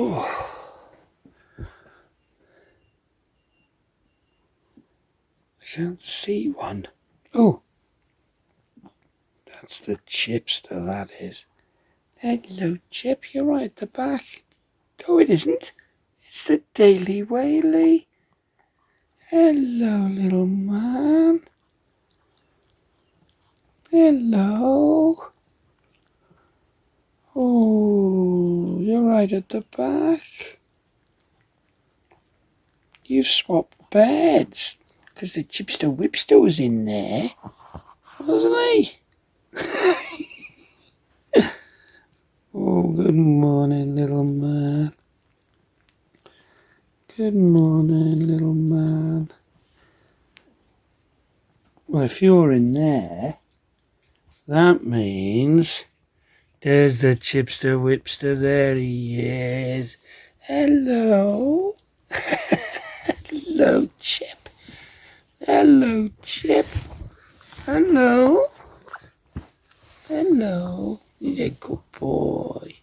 Oh, I can't see one. Oh, that's the chipster, that is. Hello, Chip, you're right at the back. Oh, it isn't. It's the Daily Whaley. Hello, little man. Hello. Oh, you're right at the back. You've swapped beds because the chipster whipster was in there, wasn't he? Oh, good morning, little man. Good morning, little man. Well, if you're in there, that means there's the chipster whipster. There he is. Hello. Hello, Chip. Hello, Chip. Hello. Hello. He's a good boy.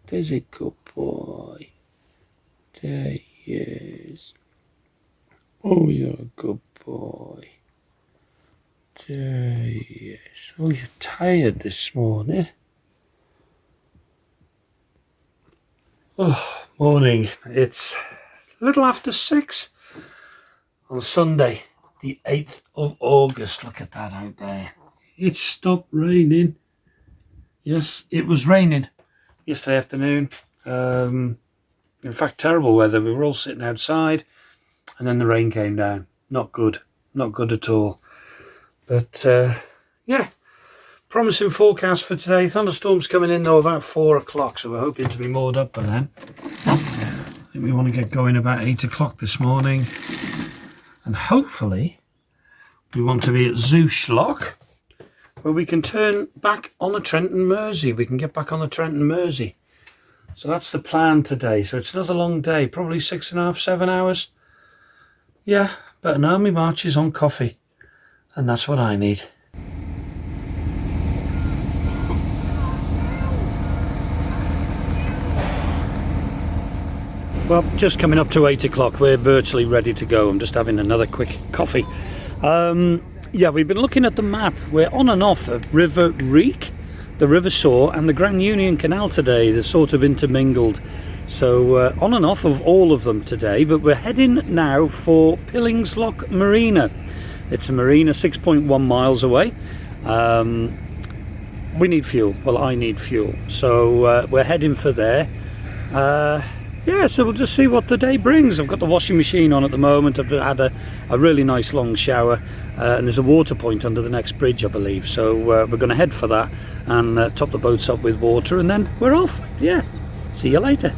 There's a good boy. There he is. Oh, you're a good boy. There he is. Oh, you're tired this morning. Oh, morning. It's a little after 6 on Sunday, the 8th of August. Look at that out there. It stopped raining. Yes, it was raining yesterday afternoon. In fact, terrible weather. We were all sitting outside and then the rain came down. Not good. Not good at all. But, yeah, promising forecast for today. Thunderstorms coming in, though, about 4 o'clock, so we're hoping to be moored up by then. I think we want to get going about 8 o'clock this morning. And hopefully, we want to be at Zoosh Lock, where we can turn back on the Trent and Mersey. We can get back on the Trent and Mersey. So that's the plan today. So it's another long day, probably 6.5, 7 hours. Yeah, but an army march is on coffee. And that's what I need. Well, just coming up to 8 o'clock, we're virtually ready to go. I'm just having another quick coffee. Yeah, we've been looking at the map. We're on and off of River Reek, the River Soar, and the Grand Union Canal today. They're sort of intermingled. So on and off of all of them today, but we're heading now for Pillingslock Marina. It's a marina 6.1 miles away. We need fuel. Well, I need fuel. So we're heading for there. Yeah, so we'll just see what the day brings. I've got the washing machine on at the moment. I've had a really nice long shower. And there's a water point under the next bridge, I believe. So we're going to head for that and top the boats up with water. And then we're off. Yeah, see you later.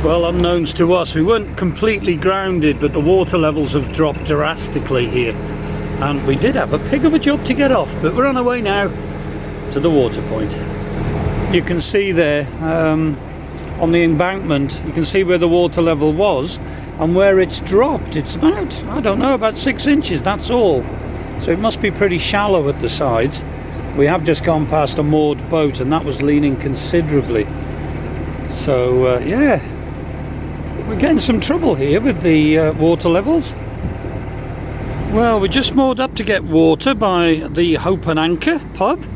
Well, unknowns to us, we weren't completely grounded, but the water levels have dropped drastically here. And we did have a pig of a job to get off, but we're on our way now to the water point. You can see there on the embankment, you can see where the water level was and where it's dropped. It's about, I don't know, about 6 inches, that's all. So it must be pretty shallow at the sides. We have just gone past a moored boat and that was leaning considerably. So, yeah. We're getting some trouble here with the water levels. Well, we just moored up to get water by the Hope and Anchor pub.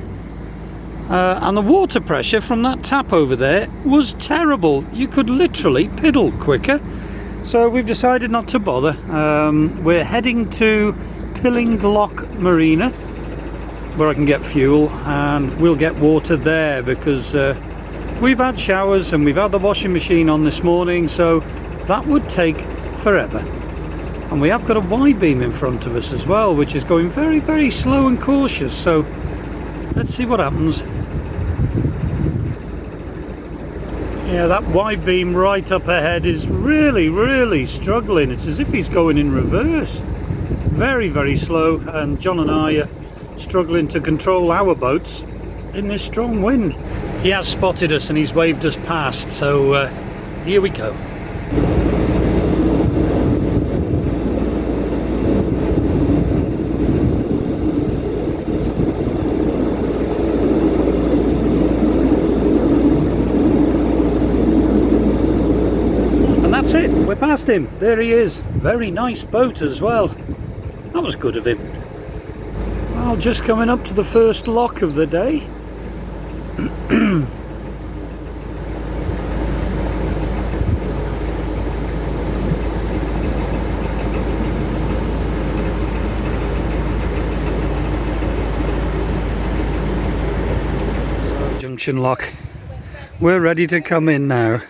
And the water pressure from that tap over there was terrible. You could literally piddle quicker. So we've decided not to bother. We're heading to Pillingslock Marina, where I can get fuel, and we'll get water there because we've had showers and we've had the washing machine on this morning, so that would take forever. And we have got a Y-beam in front of us as well, which is going very, very slow and cautious. So let's see what happens. Yeah, that Y-beam right up ahead is really, really struggling. It's as if he's going in reverse. Very, very slow. And John and I are struggling to control our boats in this strong wind. He has spotted us and he's waved us past. So here we go. we're past him. There he is. Very nice boat as well. That was good of him. Well, just coming up to the first lock of the day. So, junction lock. We're ready to come in now.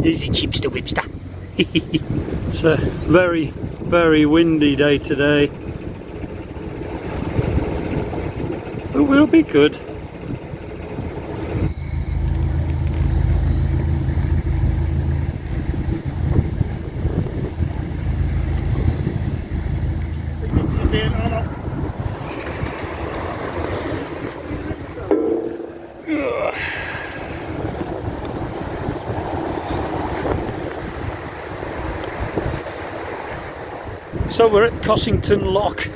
Easy chipster whipster. It's a very, very windy day today, but we'll be good. So we're at Cossington Lock.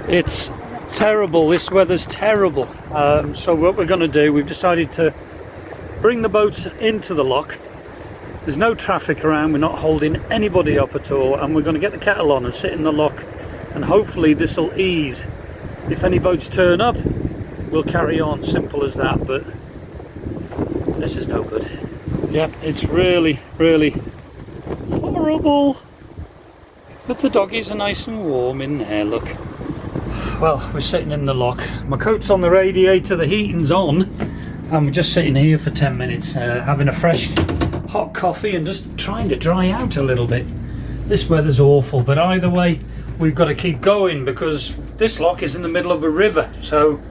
It's terrible, this weather's terrible. So what we're going to do, we've decided to bring the boat into the lock. There's no traffic around, we're not holding anybody up at all, and we're going to get the kettle on and sit in the lock, and hopefully this will ease. If any boats turn up, we'll carry on, simple as that, but this is no good. Yeah, it's really, really horrible. But the doggies are nice and warm in there, look. Well, we're sitting in the lock. My coat's on the radiator, the heating's on, and we're just sitting here for 10 minutes, having a fresh hot coffee and just trying to dry out a little bit. This weather's awful, but either way, we've got to keep going because this lock is in the middle of a river, so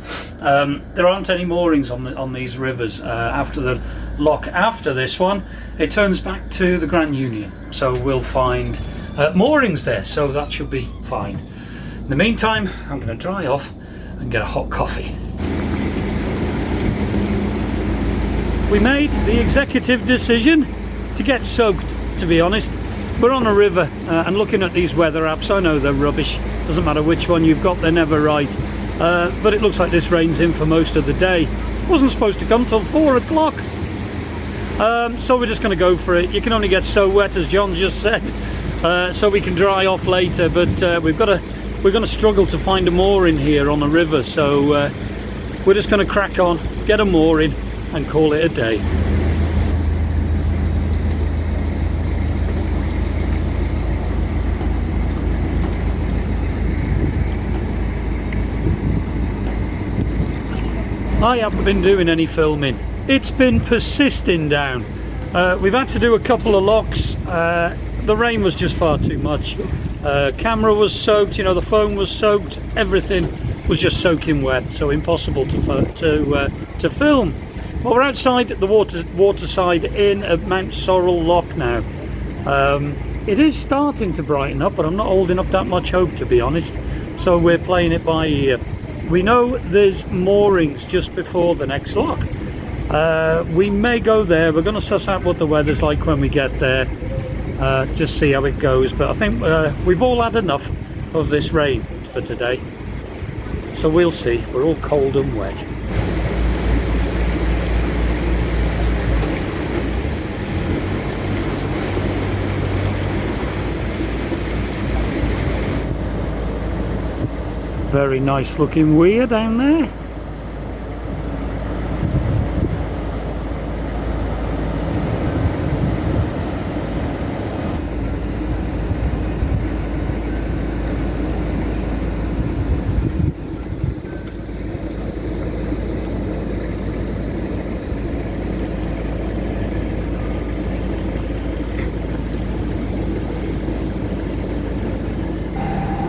there aren't any moorings on these rivers. After the lock after this one, it turns back to the Grand Union, so we'll find moorings there, so that should be fine. In the meantime, I'm going to dry off and get a hot coffee. We made the executive decision to get soaked, to be honest. We're on a river and looking at these weather apps, I know they're rubbish, doesn't matter which one you've got, they're never right. But it looks like this rain's in for most of the day. It wasn't supposed to come till 4 o'clock. So we're just going to go for it. You can only get so wet, as John just said. So we can dry off later, but we're going to struggle to find a mooring here on the river, so we're just going to crack on, get a mooring and call it a day. I haven't been doing any filming. It's been persisting down. We've had to do a couple of locks. The rain was just far too much. Camera was soaked, you know, the phone was soaked, everything was just soaking wet, so impossible to film. Well, we're outside the waterside inn at Mount Sorrel Lock now. It is starting to brighten up, but I'm not holding up that much hope, to be honest, so we're playing it by ear. We know there's moorings just before the next lock. We may go there. We're going to suss out what the weather's like when we get there. Just see how it goes, but I think we've all had enough of this rain for today, so we'll see. We're all cold and wet. Very nice looking weir down there.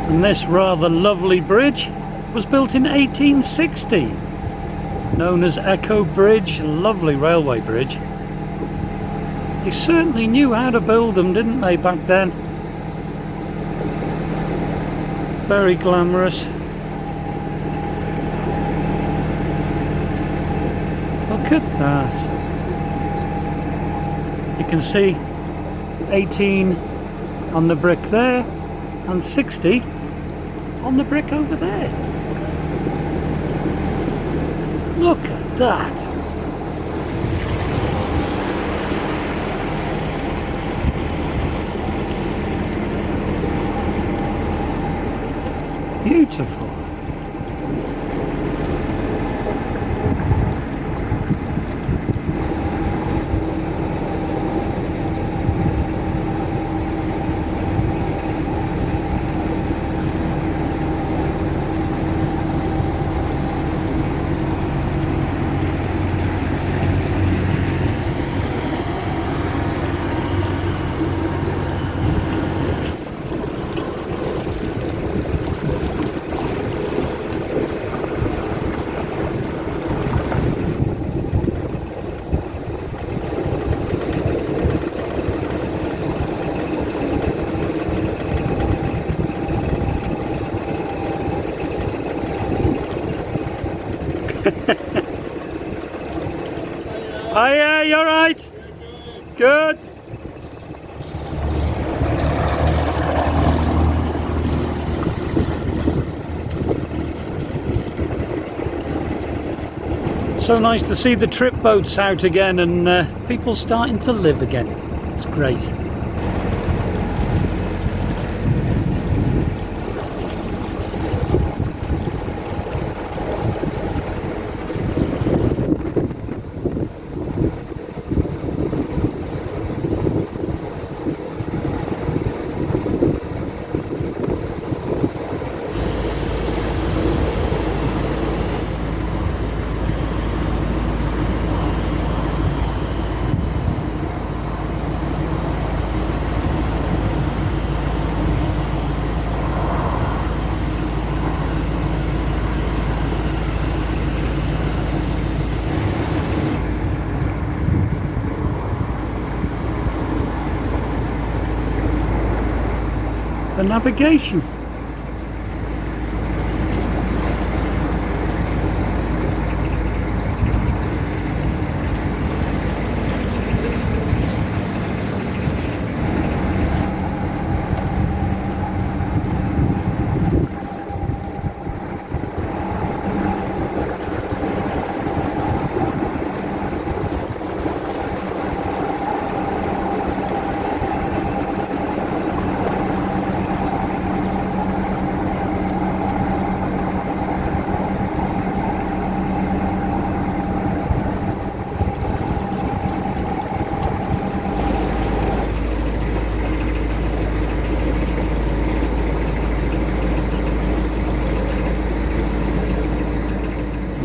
And this rather lovely bridge was built in 1860, known as Echo Bridge. Lovely railway bridge. They certainly knew how to build them, didn't they, back then? Very glamorous. Look at that. You can see 18 on the brick there and 60 on the brick over there. Look at that. Beautiful. Oh yeah, you alright? Good. So nice to see the trip boats out again and people starting to live again. It's great. The navigation.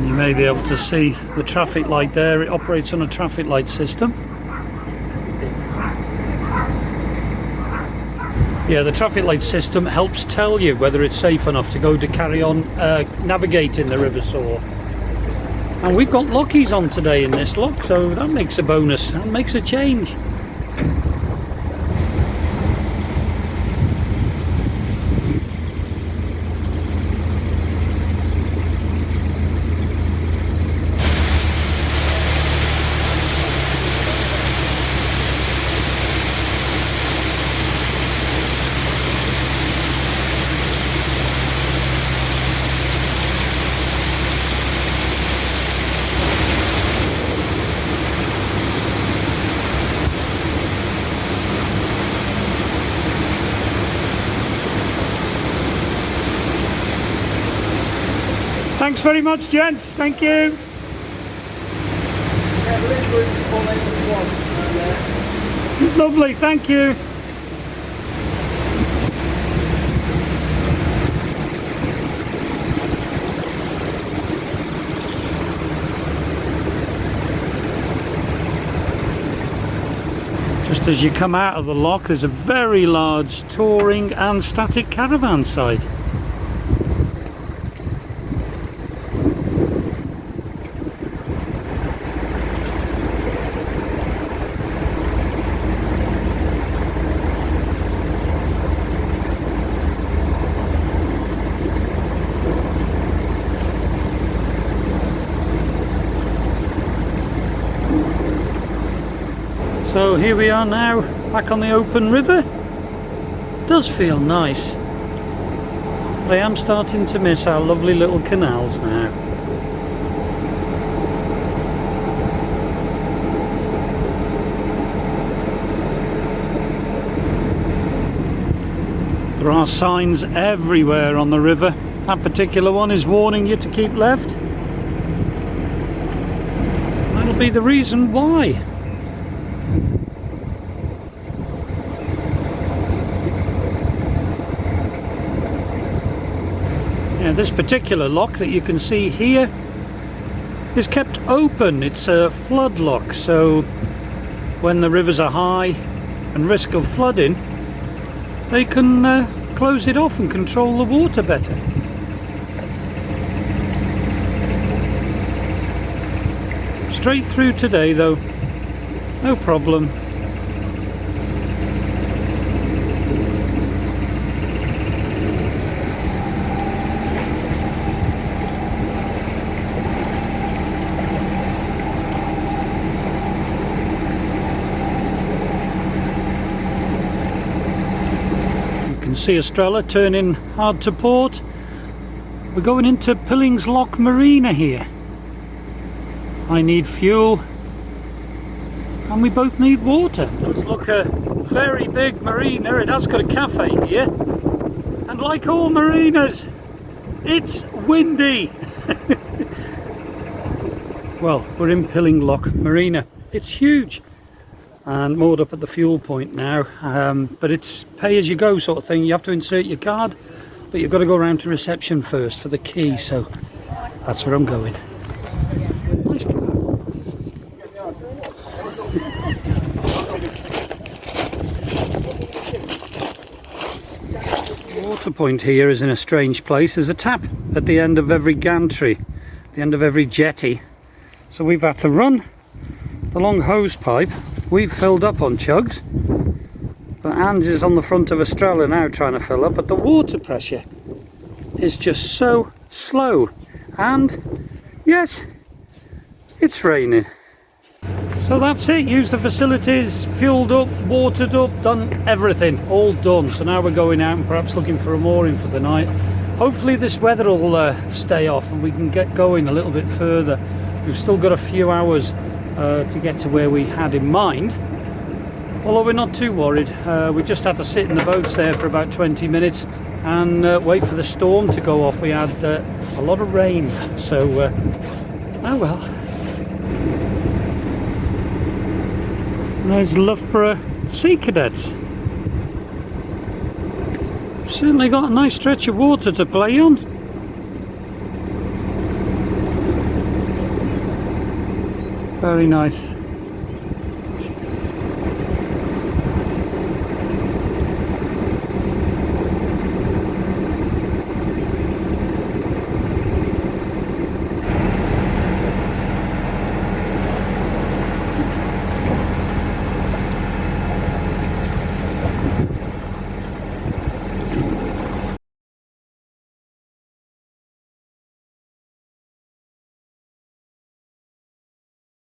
You may be able to see the traffic light there. It operates on a traffic light system. Yeah, the traffic light system helps tell you whether it's safe enough to go to carry on navigating the River Soar. And we've got lockies on today in this lock, so that makes a bonus, that makes a change. Thanks very much, gents. Thank you. Lovely, thank you. Just as you come out of the lock, there's a very large touring and static caravan site. So here we are now, back on the open river. Does feel nice. I am starting to miss our lovely little canals now. There are signs everywhere on the river. That particular one is warning you to keep left. That'll be the reason why. Yeah, this particular lock that you can see here is kept open. It's a flood lock, so when the rivers are high and risk of flooding, they can close it off and control the water better. Straight through today though, no problem. See Estrella turning hard to port. We're going into Pillings Lock Marina here. I need fuel and we both need water. Let's look, a very big marina. It has got a cafe here, and like all marinas, it's windy. Well, we're in Pilling Lock Marina. It's huge and moored up at the fuel point now, but it's pay as you go sort of thing. You have to insert your card, but you've got to go around to reception first for the key, so that's where I'm going. The water point here is in a strange place. There's a tap at the end of every gantry, the end of every jetty, so we've had to run the long hose pipe. We've filled up on chugs, but Ange is on the front of Estrella now trying to fill up, but the water pressure is just so slow. And yes, it's raining. So that's it. Used the facilities, fueled up, watered up, done everything, all done. So now we're going out and perhaps looking for a mooring for the night. Hopefully this weather will stay off and we can get going a little bit further. We've still got a few hours to get to where we had in mind, although we're not too worried. We just had to sit in the boats there for about 20 minutes and wait for the storm to go off. We had a lot of rain, so oh well. And there's Loughborough Sea Cadets. Certainly got a nice stretch of water to play on. Very nice.